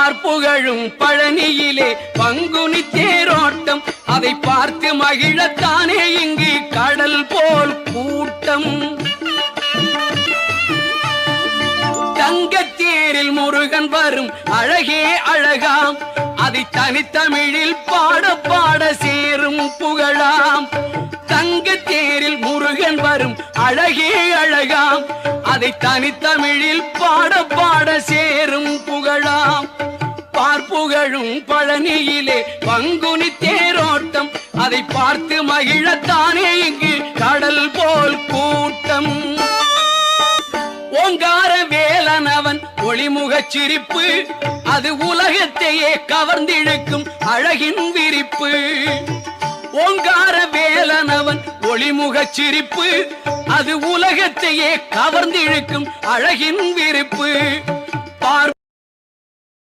பார்ப்புகழும் பழனியிலே பங்குனி தேரோட்டம், அதை பார்த்து மகிழத்தானே இங்கு கடல் போல் கூட்டம். தங்கத்தேரில் முருகன் வரும் அழகே அழகாம், அதை தனித்தமிழில் பாட பாட சேரும் புகழாம். தங்கத்தேரில் முருகன் வரும் அழகே அழகாம், அதை தனித்தமிழில் பாட பாட சேரும் புகழாம். பார்ப்புகழும் பழனியிலே பங்குனி தேரோட்டம், அதை பார்த்து மகிழத்தானே இங்கு கடல் போல் கூட்டம். ஓங்கார வேலனவன் ஒளிமுகச் சிரிப்பு, அது உலகத்தையே கவர்ந்திழுக்கும் அழகின் விரிப்பு. ஓங்கார வேலனவன் ஒளிமுகச் சிரிப்பு, அது உலகத்தையே கவர்ந்திழுக்கும் அழகின் விரிப்பு.